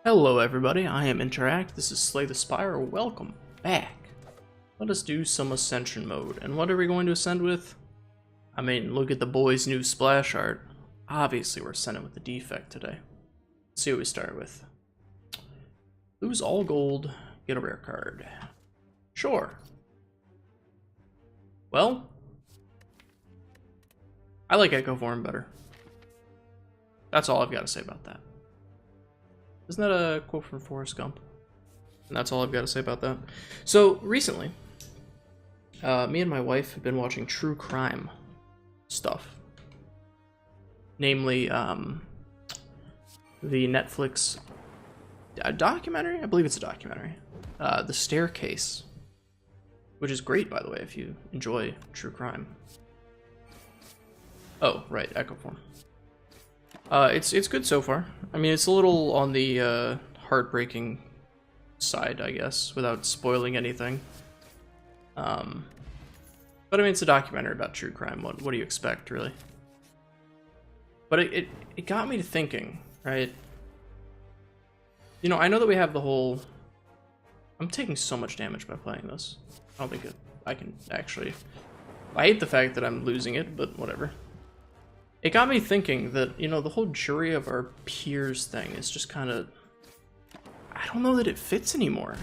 Hello everybody, I am Interact, this is Slay the Spire, welcome back. Let us do some Ascension mode, and what are we going to ascend with? I mean, look at the boys' new splash art. Obviously we're ascending with the Defect today. Let's see what we start with. Lose all gold, get a rare card. Sure. Well, I like Echo Form better. That's all I've got to say about that. Isn't that a quote from Forrest Gump? And that's all I've got to say about that. So, recently, me and my wife have been watching true crime stuff. Namely, the Netflix documentary? I believe it's a documentary. The Staircase. Which is great, by the way, if you enjoy true crime. Oh, right, Echo Form. It's good so far. I mean, it's a little on the heartbreaking side, I guess, without spoiling anything. But I mean, it's a documentary about true crime. What do you expect, really? But it got me to thinking, right? You know, I know that we have the whole... I'm taking so much damage by playing this. I don't think I can actually... I hate the fact that I'm losing it, but whatever. It got me thinking that, you know, the whole jury of our peers thing is just kind of... I don't know that it fits anymore.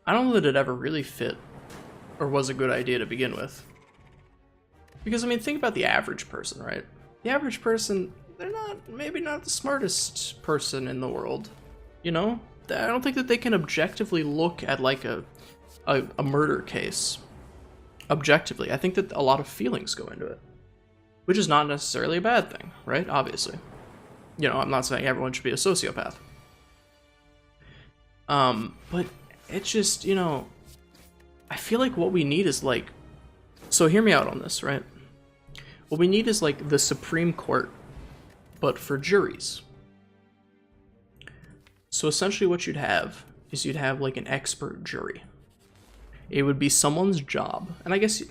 I don't know that it ever really fit, or was a good idea to begin with. Because, I mean, think about the average person, right? The average person, they're maybe not the smartest person in the world, you know? I don't think that they can objectively look at, like, a murder case. Objectively. I think that a lot of feelings go into it. Which is not necessarily a bad thing, right? Obviously. You know, I'm not saying everyone should be a sociopath. But it's just, you know, I feel like what we need is like... So hear me out on this, right? What we need is like the Supreme Court, but for juries. So essentially what you'd have is you'd have like an expert jury. It would be someone's job, and I guess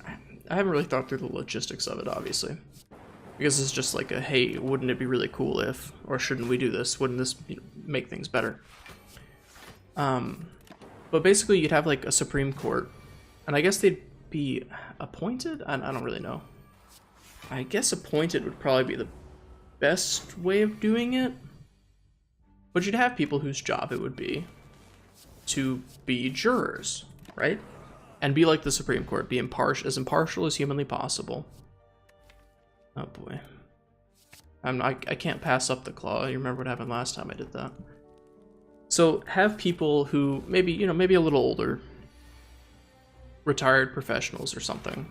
I haven't really thought through the logistics of it, obviously. Because it's just like a, hey, wouldn't it be really cool if, or shouldn't we do this? Wouldn't this make things better? But basically you'd have like a Supreme Court, and I guess they'd be appointed? I don't really know. I guess appointed would probably be the best way of doing it. But you'd have people whose job it would be to be jurors, right? And be like the Supreme Court, be as impartial as humanly possible. Oh boy. I can't pass up the claw. You remember what happened last time I did that. So have people who maybe, you know, maybe a little older, retired professionals or something.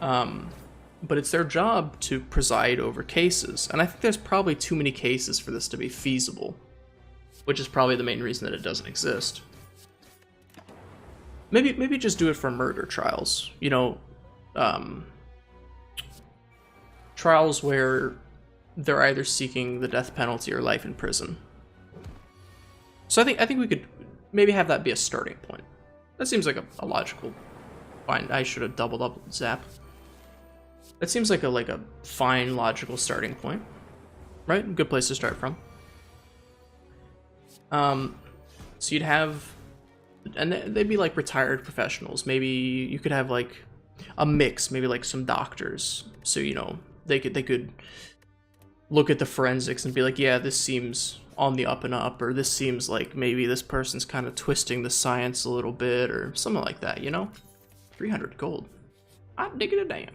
But it's their job to preside over cases. And I think there's probably too many cases for this to be feasible. Which is probably the main reason that it doesn't exist. Maybe just do it for murder trials. You know, trials where they're either seeking the death penalty or life in prison. So I think we could maybe have that be a starting point. That seems like a logical... Fine, I should have doubled up Zap. That seems like a fine, logical starting point. Right? Good place to start from. So you'd have... And they'd be like retired professionals. Maybe you could have like a mix, maybe like some doctors. So, you know, they could look at the forensics and be like, yeah, this seems on the up and up, or this seems like maybe this person's kind of twisting the science a little bit, or something like that, you know? 300 gold. I'm digging a damn.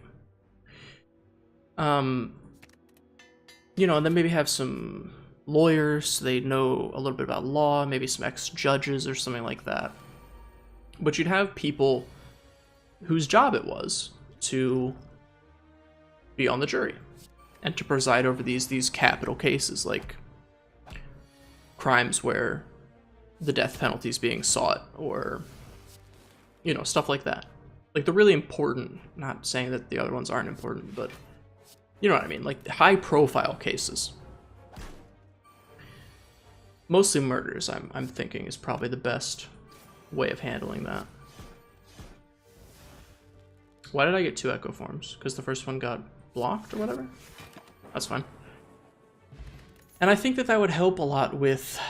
You know, and then maybe have some lawyers, so they know a little bit about law, maybe some ex-judges or something like that. But you'd have people whose job it was to be on the jury and to preside over these capital cases, like crimes where the death penalty is being sought, or, you know, stuff like that. Like the really important, not saying that the other ones aren't important, but you know what I mean, like high-profile cases. Mostly murders, I'm thinking, is probably the best way of handling that. Why did I get 2 Echo Forms? Because the first one got blocked or whatever? That's fine. And I think that that would help a lot with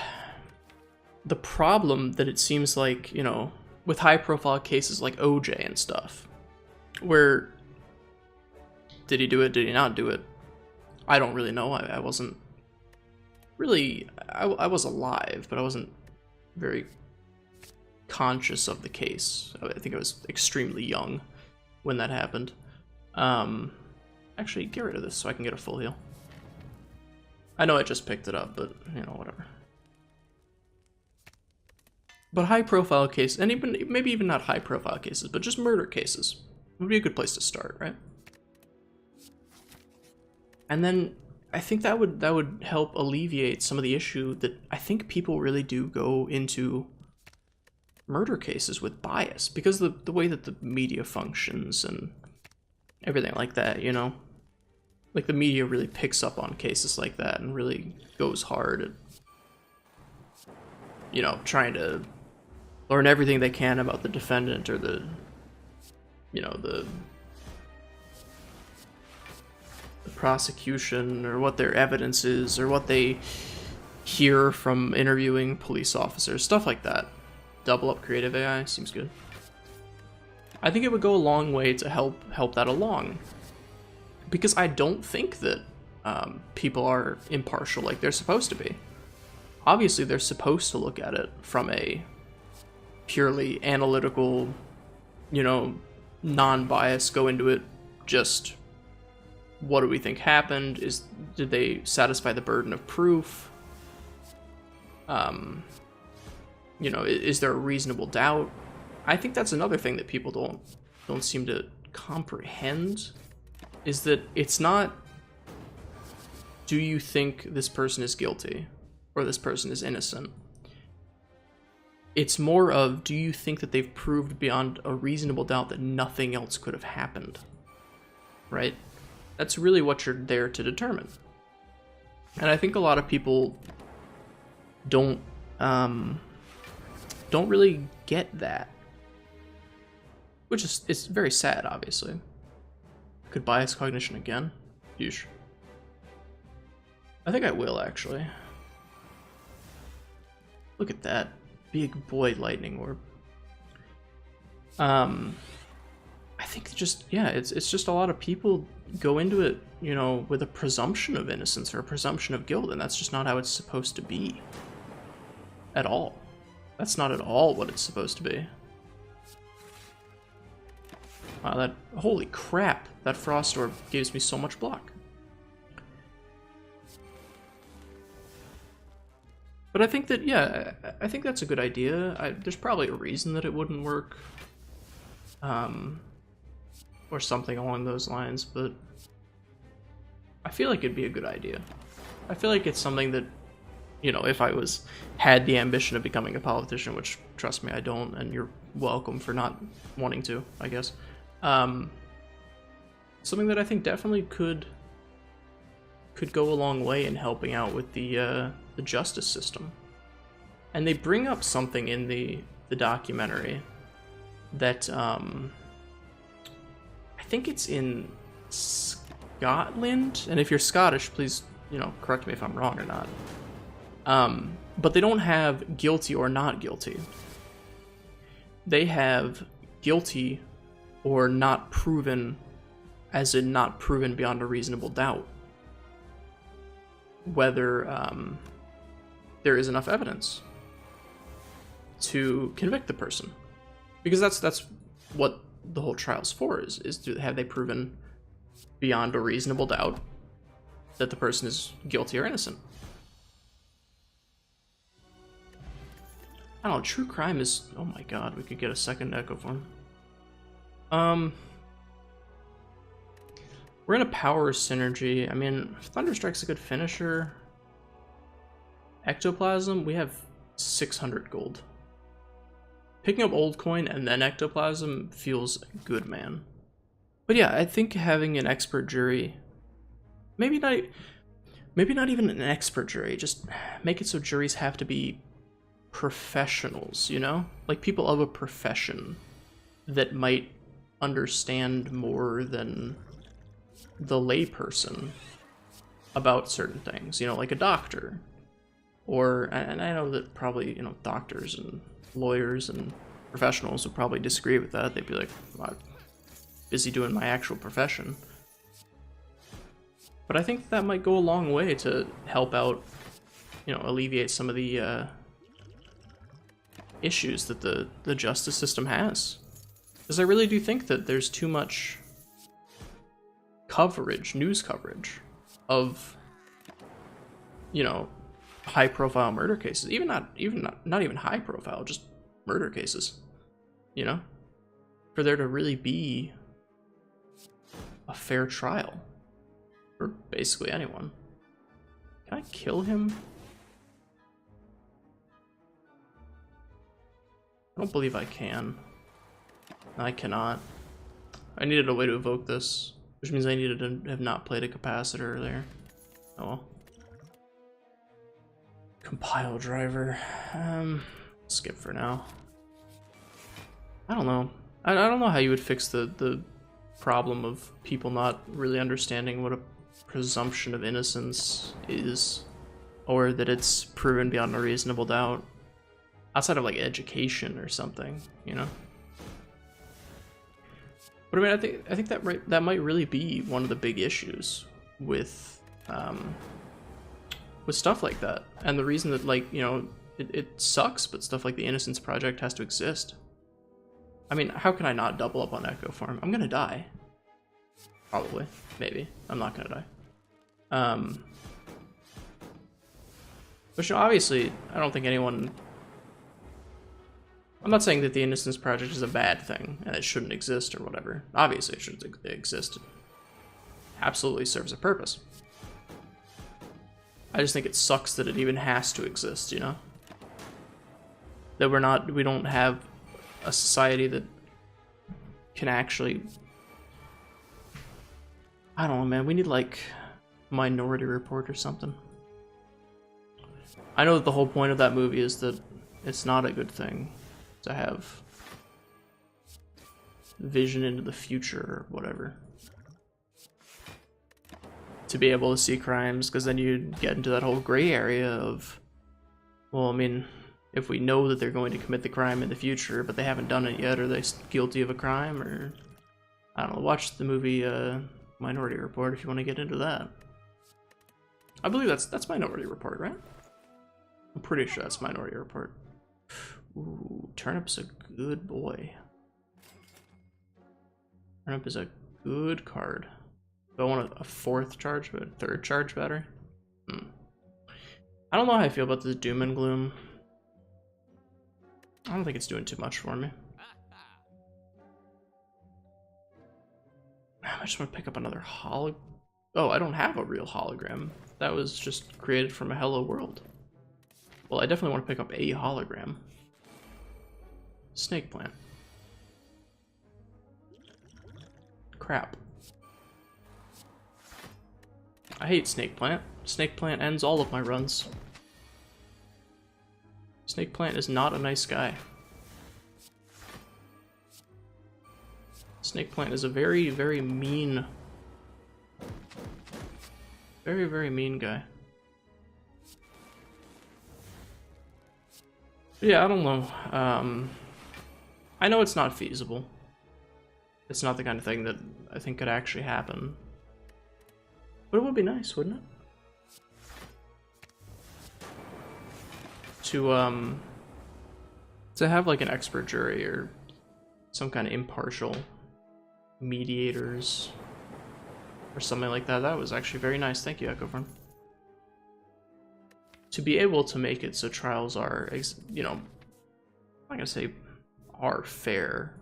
the problem that it seems like, you know, with high-profile cases like OJ and stuff, where did he do it, did he not do it? I don't really know. I wasn't really... I was alive, but I wasn't very conscious of the case. I think I was extremely young when that happened. Actually, get rid of this so I can get a full heal. I know I just picked it up, but, you know, whatever. But high-profile cases, and even maybe even not high-profile cases, but just murder cases would be a good place to start, right? And then I think that would help alleviate some of the issue that I think people really do go into murder cases with bias, because the way that the media functions and everything like that, you know? Like, the media really picks up on cases like that and really goes hard at, you know, trying to learn everything they can about the defendant or the, you know, the prosecution, or what their evidence is, or what they hear from interviewing police officers, stuff like that. Double up creative AI seems good. I think it would go a long way to help that along, because I don't think that people are impartial like they're supposed to be. Obviously, they're supposed to look at it from a purely analytical, you know, non-biased, go into it just, what do we think happened? Did they satisfy the burden of proof? You know, is there a reasonable doubt? I think that's another thing that people don't seem to comprehend, is that it's not, do you think this person is guilty or this person is innocent? It's more of, do you think that they've proved beyond a reasonable doubt that nothing else could have happened? Right? That's really what you're there to determine. And I think a lot of people don't really get that. Which is, it's very sad, obviously. Could bias cognition again? Yeesh. I think I will, actually. Look at that. Big boy lightning orb. I think just, yeah, it's just a lot of people go into it, you know, with a presumption of innocence or a presumption of guilt, and that's just not how it's supposed to be. At all. That's not at all what it's supposed to be. Wow, that, holy crap, that frost orb gives me so much block. But I think that, yeah, I think that's a good idea. There's probably a reason that it wouldn't work. Or something along those lines, but I feel like it'd be a good idea. I feel like it's something that, you know, if I had the ambition of becoming a politician, which, trust me, I don't, and you're welcome for not wanting to, I guess. Something that I think definitely could go a long way in helping out with the justice system. And they bring up something in the documentary that I think it's in Scotland, and if you're Scottish, please, you know, correct me if I'm wrong or not. But they don't have guilty or not guilty. They have guilty or not proven, as in not proven beyond a reasonable doubt, whether there is enough evidence to convict the person. Because that's what the whole trial's for, is have they proven beyond a reasonable doubt that the person is guilty or innocent. I don't know, true crime is, oh my god, we could get a second echo form. We're in a power synergy. I mean, Thunderstrike's a good finisher. Ectoplasm, we have 600 gold. Picking up old coin and then ectoplasm feels good, man. But yeah, I think having an expert jury, maybe not even an expert jury, just make it so juries have to be professionals, you know? Like people of a profession that might understand more than the layperson. about certain things, you know, like a doctor. Or, and I know that probably, you know, doctors and lawyers and professionals would probably disagree with that. They'd be like, I'm busy doing my actual profession. But I think that might go a long way to help out, you know, alleviate some of the issues that the justice system has. Because I really do think that there's too much coverage, news coverage, of, you know, high-profile murder cases. Not even high-profile, just murder cases. You know, for there to really be a fair trial for basically anyone. Can I kill him? I don't believe I can. I cannot. I needed a way to evoke this, which means I needed to have not played a capacitor earlier. Oh well. Compile driver. Skip for now. I don't know. I don't know how you would fix the problem of people not really understanding what a presumption of innocence is, or that it's proven beyond a reasonable doubt, outside of like education or something, you know. But I mean, I think that might really be one of the big issues with stuff like that, and the reason that, like, you know, it sucks, but stuff like the Innocence Project has to exist. I mean, how can I not double up on Echo Farm? I'm gonna die. Probably. Maybe. I'm not gonna die. But you know, obviously, I don't think anyone... I'm not saying that the Innocence Project is a bad thing, and it shouldn't exist or whatever. Obviously, it should exist. It absolutely serves a purpose. I just think it sucks that it even has to exist, you know? That we don't have a society that can actually... I don't know, man. We need, like, Minority Report or something. I know that the whole point of that movie is that it's not a good thing to have vision into the future or whatever. To be able to see crimes, because then you get into that whole gray area of, well, I mean, if we know that they're going to commit the crime in the future, but they haven't done it yet, are they guilty of a crime? Or, I don't know, watch the movie Minority Report if you want to get into that. I believe that's Minority Report, right? I'm pretty sure that's Minority Report. Ooh, Turnip's a good boy. Turnip is a good card. Do I want a third charge battery? I don't know how I feel about this Doom and Gloom. I don't think it's doing too much for me. I just want to pick up another Oh, I don't have a real hologram. That was just created from a Hello World. Well, I definitely want to pick up a hologram. Snake plant. Crap. I hate snake plant. Snake plant ends all of my runs. Snake plant is not a nice guy. Snake plant is a very, very mean... Very, very mean guy. But yeah, I don't know. I know it's not feasible. It's not the kind of thing that I think could actually happen. But it would be nice, wouldn't it? To have like an expert jury or some kind of impartial mediators or something like that. That was actually very nice. Thank you, Echo Farm. To be able to make it so trials are, you know, I'm not gonna say are fair.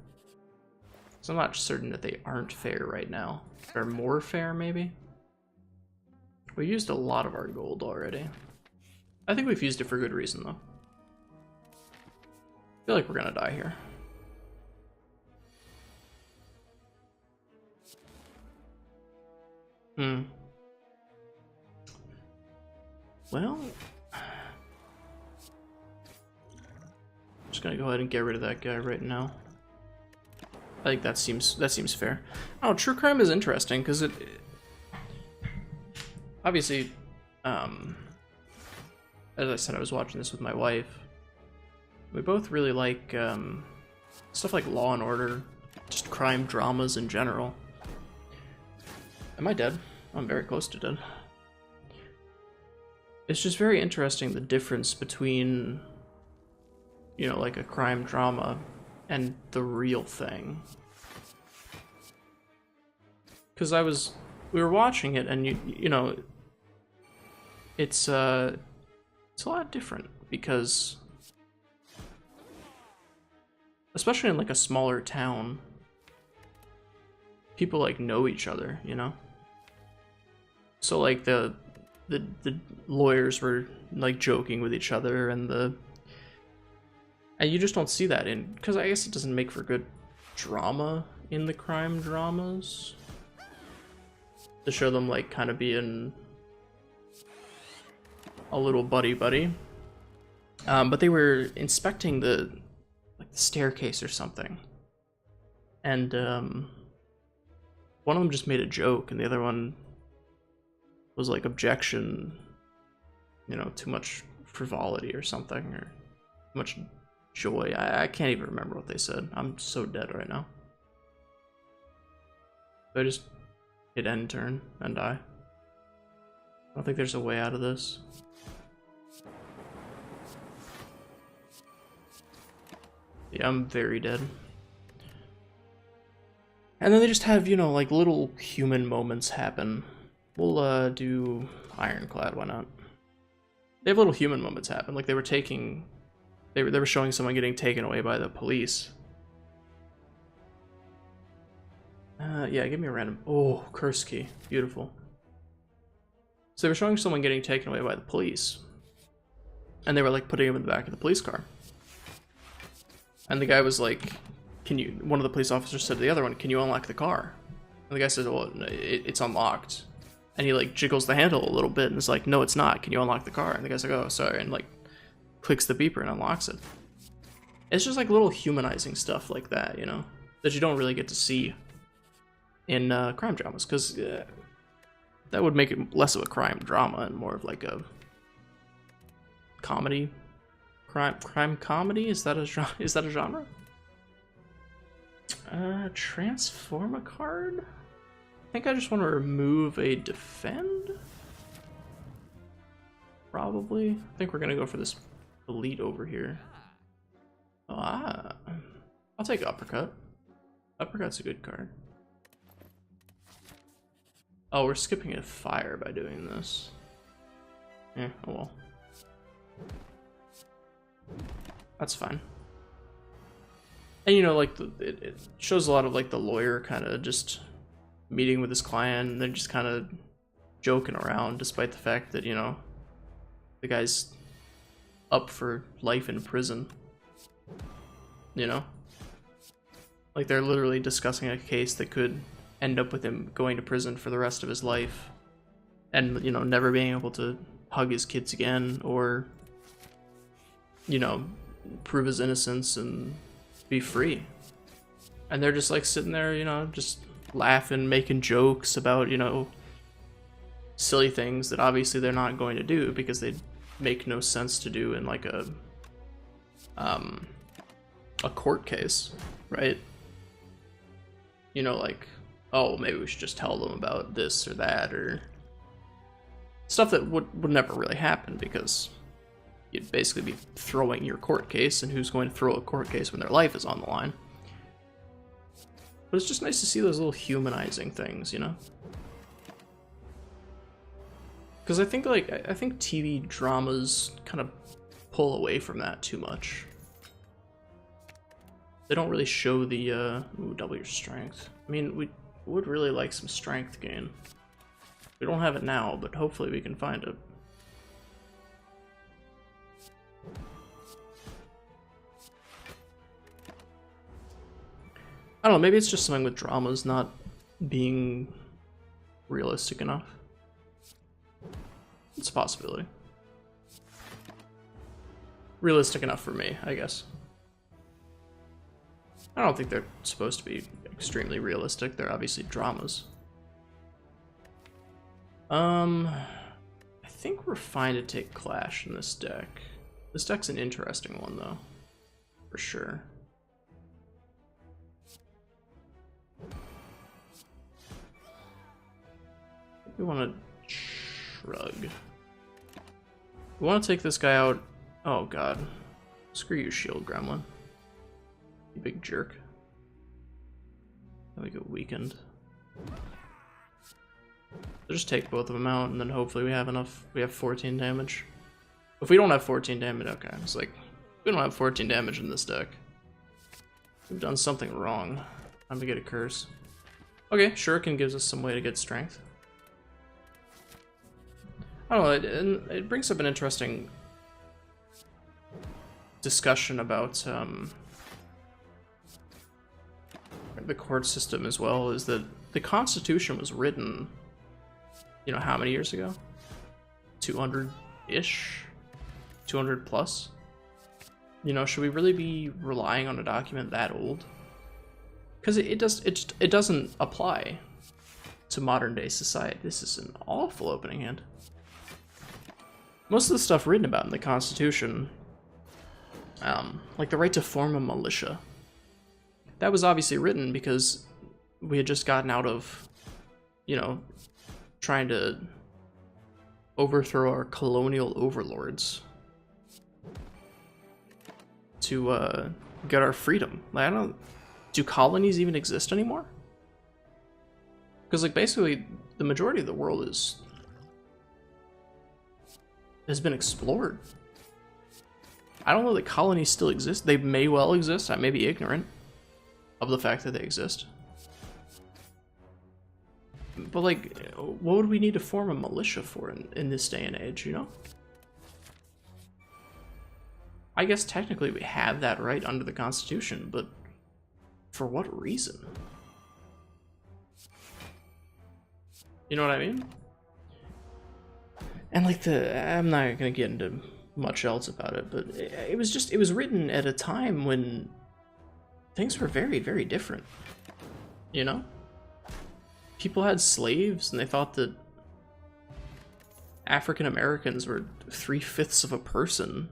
So I'm not certain that they aren't fair right now. They're more fair, maybe? We used a lot of our gold already. I think we've used it for good reason, though. I feel like we're gonna die here. Well... I'm just gonna go ahead and get rid of that guy right now. I think that seems fair. Oh, true crime is interesting, because it... obviously, as I said, I was watching this with my wife. We both really like stuff like Law and Order, just crime dramas in general. Am I dead? I'm very close to dead. It's just very interesting the difference between, you know, like a crime drama and the real thing. Because we were watching it, and you know, it's a lot different because, especially in like a smaller town, people like know each other, you know. So like the lawyers were like joking with each other, and you just don't see that in, because I guess it doesn't make for good drama in the crime dramas to show them like kind of being a little buddy. But they were inspecting the staircase or something, and one of them just made a joke, and the other one was like, objection, you know, too much frivolity or something, or too much joy. I can't even remember what they said. I'm so dead right now. So I just hit end turn and die. I don't think there's a way out of this. Yeah, I'm very dead. And then they just have, you know, like little human moments happen. We'll do Ironclad, why not? They have little human moments happen, like they were showing someone getting taken away by the police. Yeah, give me a random, oh, curse key, beautiful. So they were showing someone getting taken away by the police, and they were like putting him in the back of the police car. And the guy was like, one of the police officers said to the other one, can you unlock the car? And the guy said, well, it's unlocked. And he like jiggles the handle a little bit and is like, no, it's not. Can you unlock the car? And the guy's like, oh, sorry. And like clicks the beeper and unlocks it. It's just like little humanizing stuff like that, you know, that you don't really get to see in crime dramas, because that would make it less of a crime drama and more of like a comedy. Crime comedy? Is that a genre? Transform a card? I think I just want to remove a defend. Probably. I think we're gonna go for this elite over here. I'll take uppercut. Uppercut's a good card. Oh, we're skipping a fire by doing this. Yeah, oh well. That's fine. And you know, like it shows a lot of like the lawyer kind of just meeting with his client, and they're just kind of joking around, despite the fact that, you know, the guy's up for life in prison. You know, like they're literally discussing a case that could end up with him going to prison for the rest of his life, and, you know, never being able to hug his kids again, or, you know, prove his innocence and be free. And they're just like sitting there, you know, just laughing, making jokes about, you know, silly things that obviously they're not going to do because they make no sense to do in like a court case, right? You know, like, oh, maybe we should just tell them about this or that, or stuff that would never really happen, because you'd basically be throwing your court case, and who's going to throw a court case when their life is on the line? But it's just nice to see those little humanizing things, you know? Because I think TV dramas kind of pull away from that too much. They don't really show the, ooh, double your strength. I mean, we would really like some strength gain. We don't have it now, but hopefully we can find it. I don't know, maybe it's just something with dramas not being realistic enough. It's a possibility. Realistic enough for me, I guess. I don't think they're supposed to be extremely realistic. They're obviously dramas. I think we're fine to take Clash in this deck. This deck's an interesting one, though, for sure. We want to shrug. We want to take this guy out. Oh god. Screw you, shield gremlin. You big jerk. Then we get weakened. So just take both of them out, and then hopefully we have enough. We have 14 damage. If we don't have 14 damage, okay. It's like, we don't have 14 damage in this deck. We've done something wrong. Time to get a curse. Okay, Shuriken gives us some way to get strength. I don't know, it brings up an interesting discussion about the court system as well, is that the Constitution was written, you know, how many years ago? 200-ish? 200 plus? You know, should we really be relying on a document that old? Because it doesn't apply to modern day society. This is an awful opening hand. Most of the stuff written about in the Constitution, like the right to form a militia, that was obviously written because we had just gotten out of, you know, trying to overthrow our colonial overlords to get our freedom. Like, do colonies even exist anymore? Because, like, basically the majority of the world has been explored. I don't know that colonies still exist. They may well exist. I may be ignorant of the fact that they exist. But, like, what would we need to form a militia for in this day and age, you know? I guess technically we have that right under the Constitution, but for what reason? You know what I mean? And like I'm not gonna get into much else about it, but it was written at a time when things were very, very different. You know? People had slaves and they thought that African Americans were 3/5 of a person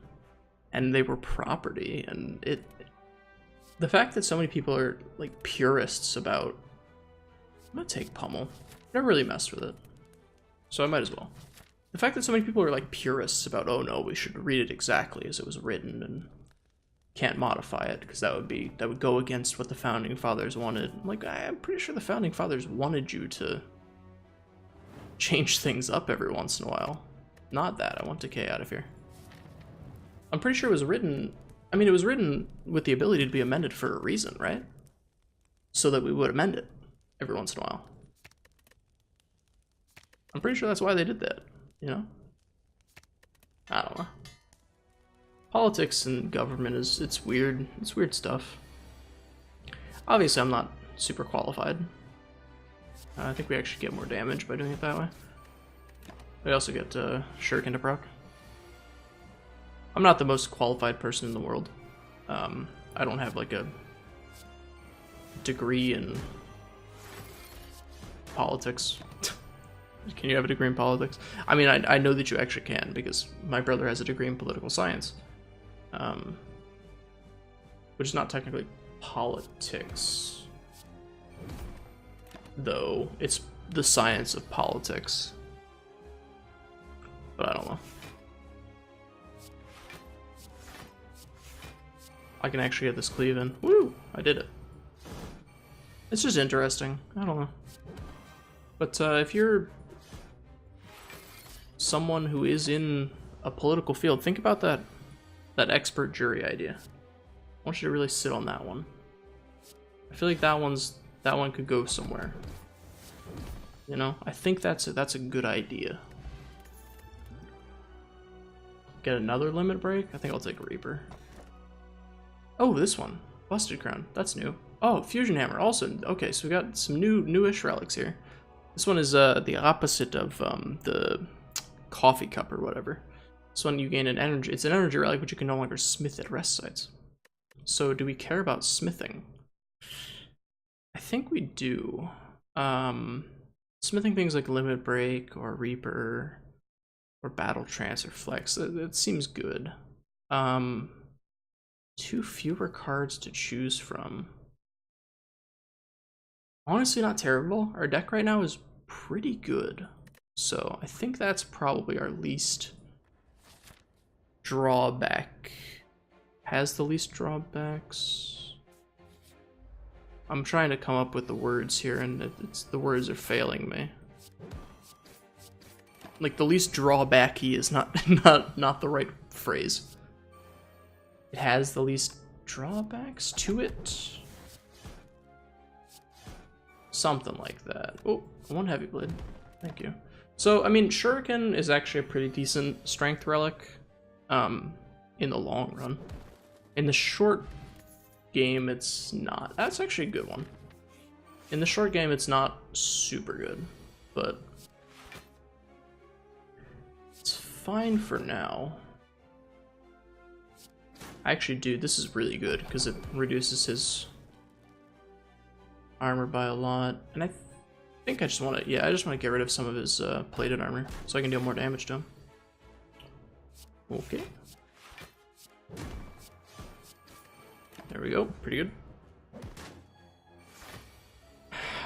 and they were property, and the fact that so many people are like purists about, I'm gonna take Pummel. Never really messed with it, so I might as well. The fact that so many people are like purists about, oh no, we should read it exactly as it was written and can't modify it because that would go against what the founding fathers wanted. Like, I'm pretty sure the founding fathers wanted you to change things up every once in a while. Not that. I want Decay out of here. I'm pretty sure it was written, I mean, it was written with the ability to be amended for a reason, right? So that we would amend it every once in a while. I'm pretty sure that's why they did that, you know? I don't know. Politics and government it's weird. It's weird stuff. Obviously, I'm not super qualified. I think we actually get more damage by doing it that way. We also get Shuriken to proc. I'm not the most qualified person in the world. I don't have like a degree in politics. Can you have a degree in politics? I mean, I know that you actually can, because my brother has a degree in political science. Which is not technically politics, though. It's the science of politics. But I don't know. I can actually get this cleave in. Woo! I did it. It's just interesting. I don't know. But if you're someone who is in a political field, think about that expert jury idea. I want you to really sit on that one. I feel like that one could go somewhere. You know, I think that's a good idea. Get another limit break? I think I'll take Reaper. Oh, this one. Busted Crown. That's new. Oh, Fusion Hammer. Also, okay, so we got some newish relics here. This one is the opposite of the coffee cup or whatever. This one you gain an energy. It's an energy relic, but you can no longer smith at rest sites. So do we care about smithing? I think we do. Smithing things like Limit Break or Reaper or Battle Trance or Flex, that seems good. 2 fewer cards to choose from. Honestly, not terrible. Our deck right now is pretty good. So I think that's probably our least drawback. Has the least drawbacks. I'm trying to come up with the words here, and the words are failing me. Like, the least drawbacky is not the right phrase. It has the least drawbacks to it. Something like that. Oh, 1 heavy blade. Thank you. So, I mean, Shuriken is actually a pretty decent strength relic in the long run. In the short game, it's not. That's actually a good one. In the short game, it's not super good, but it's fine for now. Actually, dude, this is really good because it reduces his armor by a lot, and I think I just want to, yeah, I just want to get rid of some of his plated armor so I can deal more damage to him. Okay. There we go, pretty good.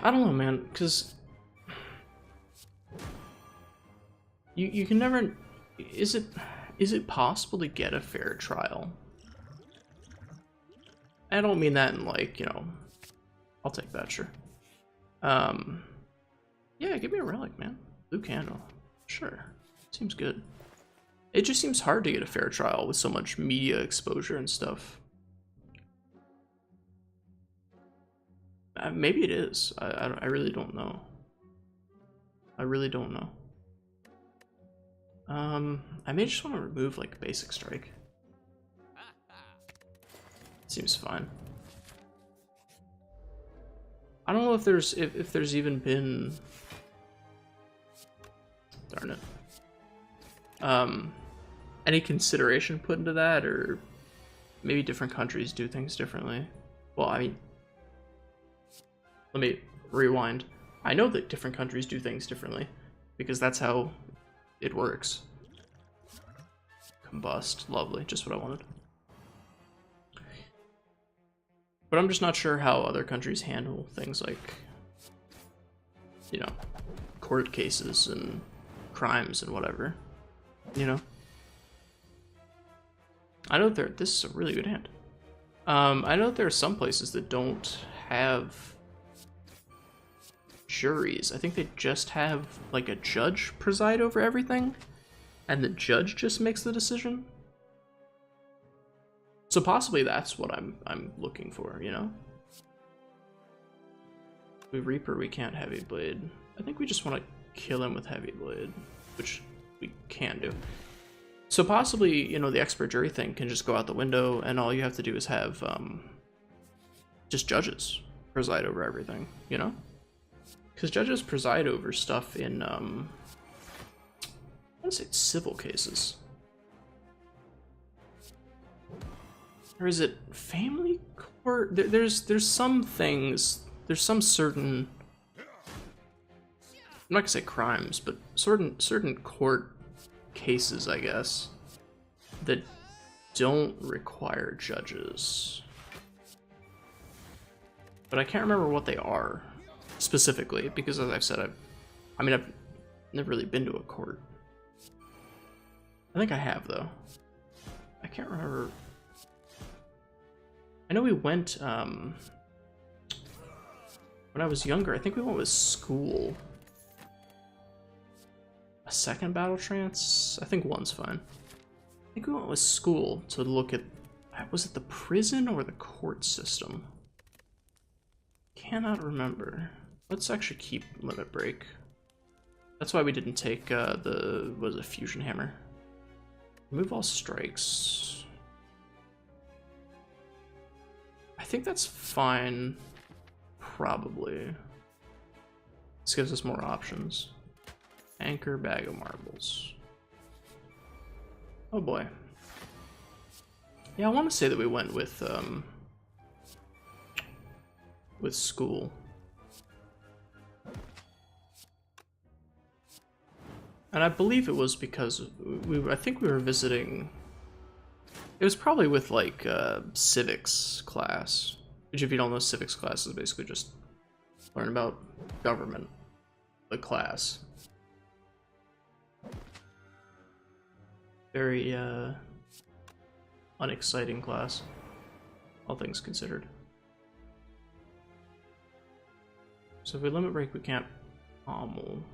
I don't know, man, because you can never, is it possible to get a fair trial? I don't mean that in, like, you know, I'll take that, sure. Yeah, give me a relic, man. Blue candle. Sure. Seems good. It just seems hard to get a fair trial with so much media exposure and stuff. Maybe it is. I really don't know. I really don't know. I may just want to remove, like, basic strike. Seems fine. I don't know if there's even been, darn it, any consideration put into that, or maybe different countries do things differently. Well, I mean, let me rewind. I know that different countries do things differently because that's how it works. Combust, lovely, just what I wanted. But I'm just not sure how other countries handle things like, you know, court cases and crimes and whatever, you know? I know this is a really good hand. I know there are some places that don't have juries. I think they just have, like, a judge preside over everything, and the judge just makes the decision. So possibly that's what I'm looking for, you know? We Reaper, we can't Heavy Blade. I think we just want to kill him with Heavy Blade, which we can do. So possibly, you know, the expert jury thing can just go out the window, and all you have to do is have just judges preside over everything, you know? Because judges preside over stuff in, I want to say civil cases. Or is it family court? There's some things, there's some certain, I'm not gonna say crimes, but certain court cases, I guess, that don't require judges. But I can't remember what they are specifically, because as I've said, I've never really been to a court. I think I have, though. I can't remember. I know we went, when I was younger, I think we went with school. A second battle trance? I think one's fine. I think we went with school to look at, was it the prison or the court system? Cannot remember. Let's actually keep Limit Break. That's why we didn't take what is it, Fusion Hammer. Remove all strikes. I think that's fine, probably. This gives us more options. Anchor, Bag of Marbles. Oh boy. Yeah, I want to say that we went with school. And I believe it was because I think we were visiting. It was probably with like civics class, which if you don't know, civics class is basically just learn about government, the class. Very unexciting class, all things considered. So if we limit break, we can't pummel,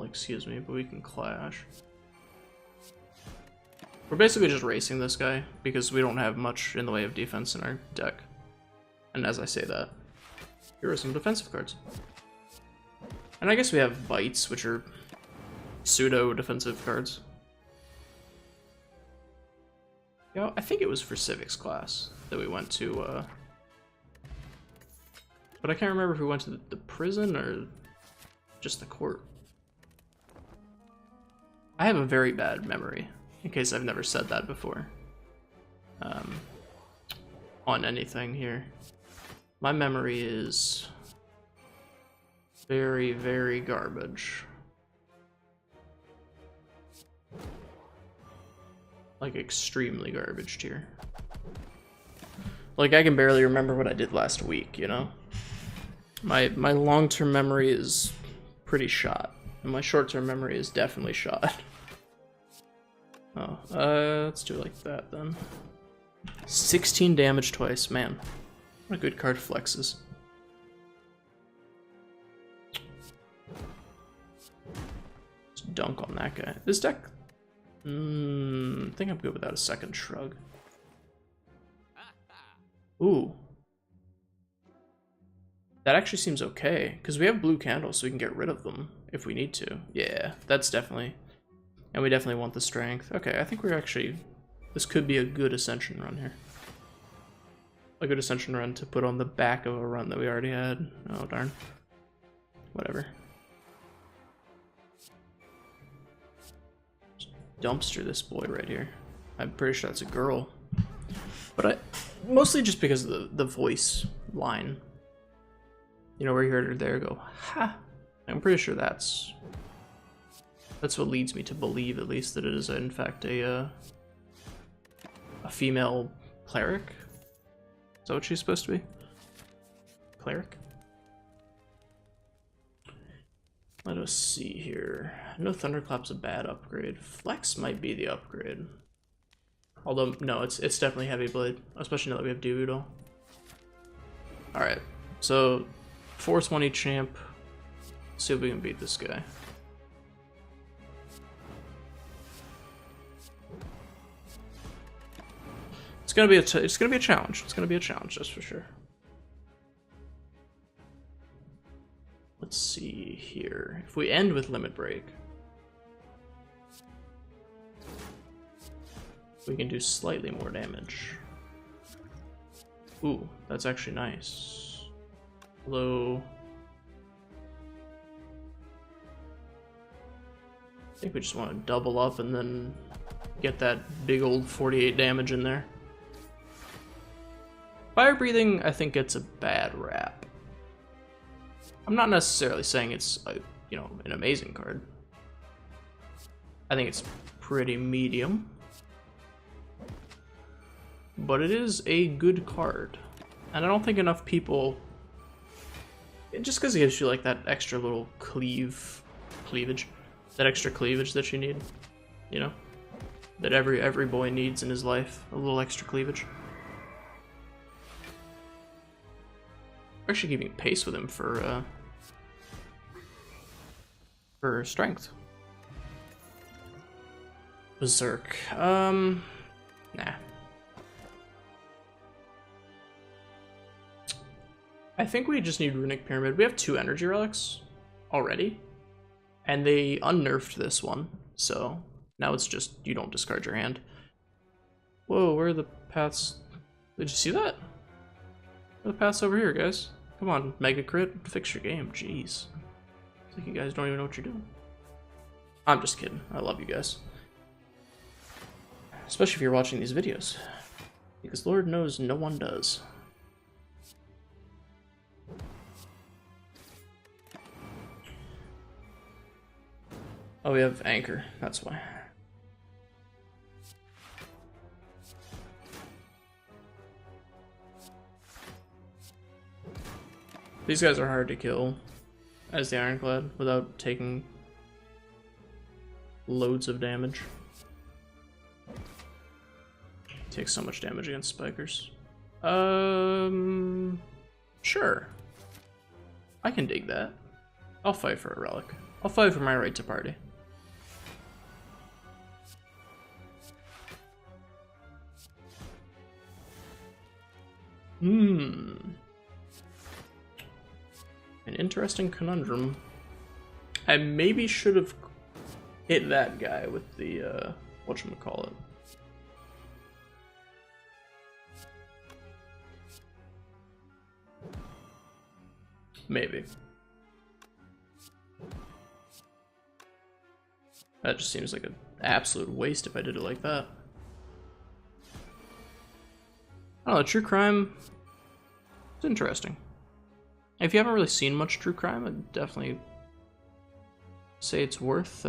excuse me, but we can clash. We're basically just racing this guy because we don't have much in the way of defense in our deck. And as I say that, here are some defensive cards. And I guess we have bites, which are pseudo defensive cards. You know, I think it was for civics class that we went to, but I can't remember if we went to the prison or just the court. I have a very bad memory, in case I've never said that before. On anything here. My memory is very, very garbage. Like, extremely garbage tier. Like, I can barely remember what I did last week, you know? My long-term memory is pretty shot, and my short-term memory is definitely shot. Oh, let's do it like that then. 16 damage twice, man. What a good card flexes. Let's dunk on that guy. This deck, I think I'm good without a second shrug. Ooh. That actually seems okay, because we have blue candles, so we can get rid of them if we need to. Yeah, that's definitely... And we definitely want the strength. Okay, I think we're actually... This could be a good Ascension run here. A good Ascension run to put on the back of a run that we already had. Oh, darn. Whatever. Just dumpster this boy right here. I'm pretty sure that's a girl. But mostly just because of the voice line. You know, where you heard her there go, ha! I'm pretty sure that's what leads me to believe, at least, that it is in fact a female cleric. Is that what she's supposed to be? Cleric? Let us see here. No, Thunderclap's a bad upgrade. Flex might be the upgrade. Although, no, it's definitely Heavy Blade, especially now that we have Doodle. Alright, so 420 champ. See if we can beat this guy. It's gonna be a challenge. It's gonna be a challenge, that's for sure. Let's see here. If we end with limit break, we can do slightly more damage. Ooh, that's actually nice. Although I think we just want to double up and then get that big old 48 damage in there. Fire Breathing, I think, gets a bad rap. I'm not necessarily saying it's you know, an amazing card. I think it's pretty medium. But it is a good card. And I don't think enough people... Just because it gives you like that extra little cleavage. That extra cleavage that you need. You know? That every boy needs in his life. A little extra cleavage. We're actually keeping pace with him for strength. Berserk. Nah. I think we just need Runic Pyramid. We have 2 energy relics already, and they unnerfed this one, so now it's just you don't discard your hand. Whoa, where are the paths? Did you see that? Where are the paths over here, guys? Come on, Mega Crit, fix your game. Jeez. It's like you guys don't even know what you're doing. I'm just kidding. I love you guys. Especially if you're watching these videos. Because Lord knows no one does. Oh, we have anchor, that's why. These guys are hard to kill as the Ironclad without taking loads of damage. Takes so much damage against spikers. Sure. I can dig that. I'll fight for a relic. I'll fight for my right to party. An interesting conundrum. I maybe should have hit that guy with the, whatchamacallit. Maybe. That just seems like an absolute waste if I did it like that. I don't know, true crime, it's interesting. If you haven't really seen much true crime, I'd definitely say it's worth,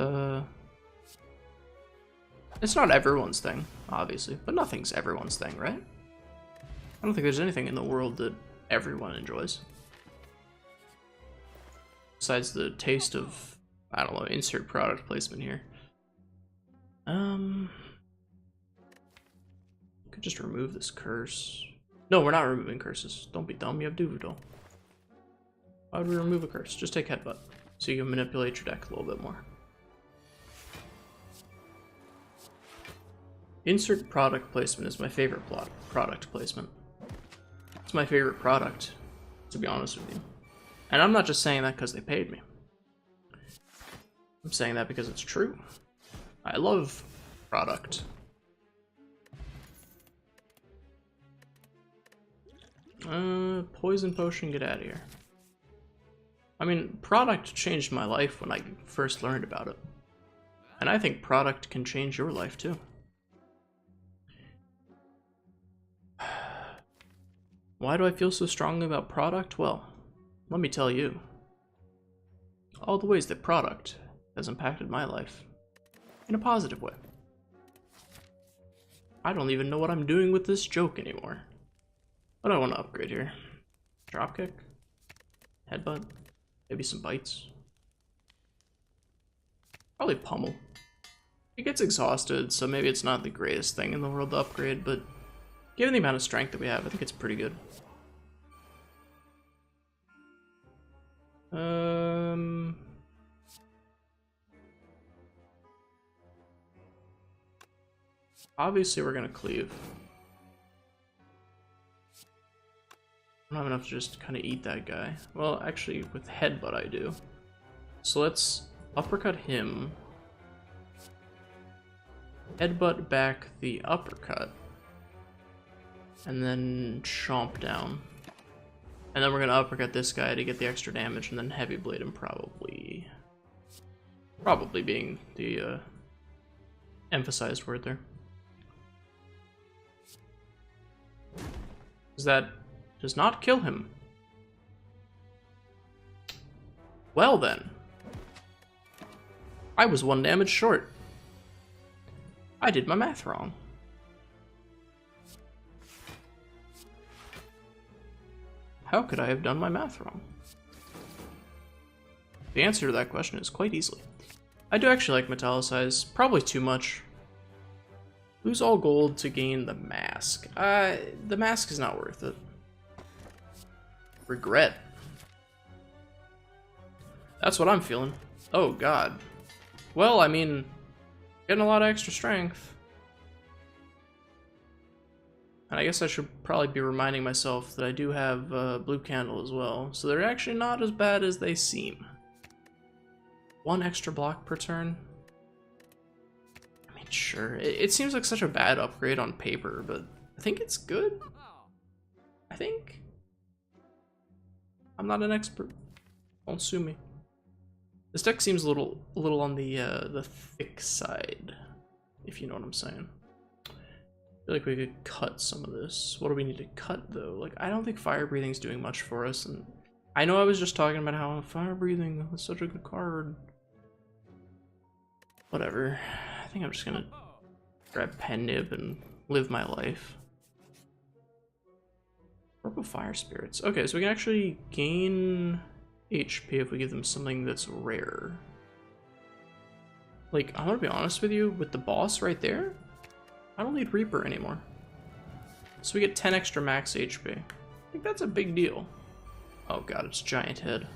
it's not everyone's thing, obviously, but nothing's everyone's thing, right? I don't think there's anything in the world that everyone enjoys. Besides the taste of, I don't know, insert product placement here. Could just remove this curse. No, we're not removing curses. Don't be dumb, you have Duvidol. Why would we remove a curse? Just take Headbutt, so you can manipulate your deck a little bit more. Insert product placement is my favorite product placement. It's my favorite product, to be honest with you. And I'm not just saying that because they paid me. I'm saying that because it's true. I love product. Poison potion, get out of here. I mean, product changed my life when I first learned about it. And I think product can change your life too. Why do I feel so strongly about product? Well, let me tell you. All the ways that product has impacted my life. In a positive way. I don't even know what I'm doing with this joke anymore. What do I want to upgrade here? Dropkick? Headbutt? Maybe some bites? Probably pummel. It gets exhausted, so maybe it's not the greatest thing in the world to upgrade, but given the amount of strength that we have, I think it's pretty good. Obviously we're gonna cleave. I don't have enough to just kind of eat that guy. Well, actually, with Headbutt I do. So let's uppercut him. Headbutt back the uppercut. And then chomp down. And then we're gonna uppercut this guy to get the extra damage, and then heavy blade him probably being the emphasized word there. That does not kill him. Well then. I was 1 damage short. I did my math wrong. How could I have done my math wrong? The answer to that question is quite easily. I do actually like Metallicize, probably too much. Lose all gold to gain the mask. The mask is not worth it. Regret. That's what I'm feeling. Oh god. Well, I mean, getting a lot of extra strength. And I guess I should probably be reminding myself that I do have blue candle as well, so they're actually not as bad as they seem. 1 extra block per turn. I mean, sure, it seems like such a bad upgrade on paper, but I think it's good. I think. I'm not an expert. Don't sue me. This deck seems a little on the thick side, if you know what I'm saying. I feel like we could cut some of this. What do we need to cut though? Like, I don't think fire breathing's doing much for us, and I know I was just talking about how fire breathing is such a good card. Whatever. I think I'm just gonna grab Pen Nib and live my life. Purple Fire Spirits. Okay, so we can actually gain HP if we give them something that's rare. Like, I'm gonna be honest with you, with the boss right there, I don't need Reaper anymore. So we get 10 extra max HP. I think that's a big deal. Oh god, it's Giant Head.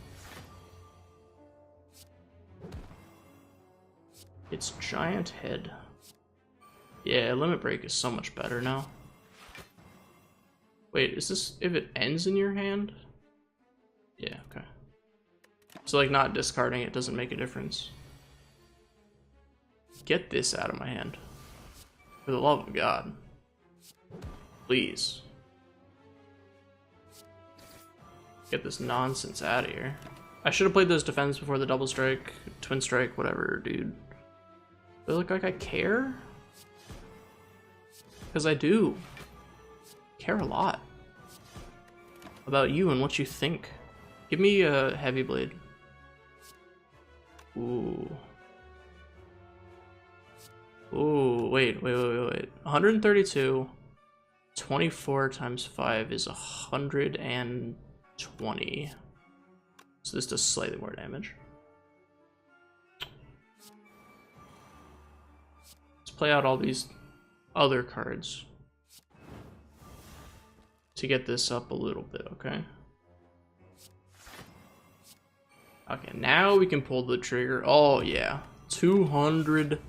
It's Giant Head. Yeah, Limit Break is so much better now. Wait, is this if it ends in your hand? Yeah, okay. So like not discarding it doesn't make a difference. Get this out of my hand. For the love of God. Please. Get this nonsense out of here. I should have played those defense before the double strike, twin strike, whatever, dude. Do I look like I care? Because I do. Care a lot. About you and what you think. Give me a heavy blade. Ooh. Ooh, wait. 132. 24 times 5 is 120. So this does slightly more damage. Let's play out all these other cards to get this up a little bit, okay? Okay, now we can pull the trigger. Oh yeah, 200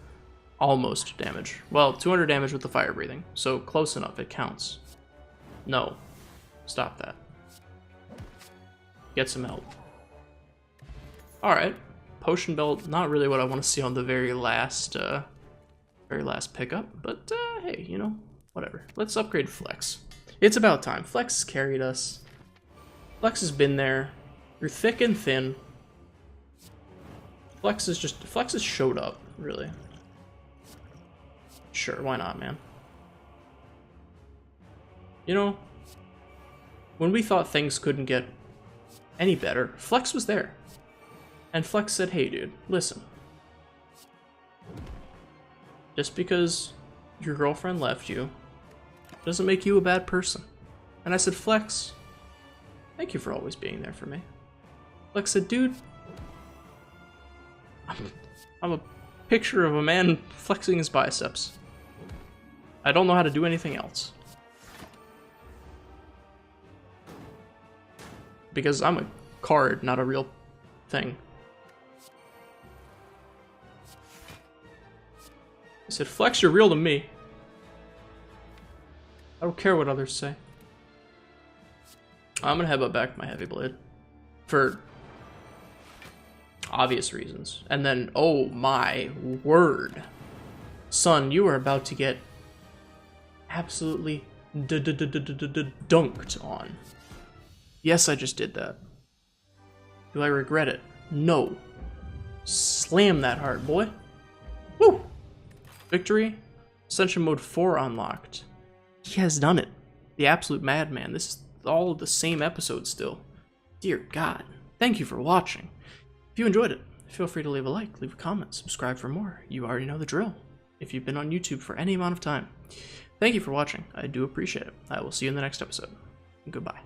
almost damage. Well, 200 damage with the fire breathing, so close enough, it counts. No, stop that. Get some help. Alright, potion belt, not really what I want to see on the very last pickup, but hey, you know, whatever. Let's upgrade Flex. It's about time. Flex has carried us. Flex has been there through thick and thin. Flex has showed up, really. Sure, why not, man? You know, when we thought things couldn't get any better, Flex was there. And Flex said, hey dude, listen. Just because your girlfriend left you doesn't make you a bad person. And I said, Flex, thank you for always being there for me. Flex said, dude, I'm a picture of a man flexing his biceps. I don't know how to do anything else. Because I'm a card, not a real thing. I said, Flex, you're real to me. I don't care what others say. I'm gonna headbutt back my heavy blade. For obvious reasons. And then, oh my word. Son, you are about to get absolutely dunked on. Yes, I just did that. Do I regret it? No. Slam that hard, boy. Woo! Victory. Ascension Mode 4 unlocked. He has done it. The absolute madman. This is all the same episode still. Dear God. Thank you for watching. If you enjoyed it, feel free to leave a like, leave a comment, subscribe for more. You already know the drill. If you've been on YouTube for any amount of time. Thank you for watching. I do appreciate it. I will see you in the next episode. Goodbye.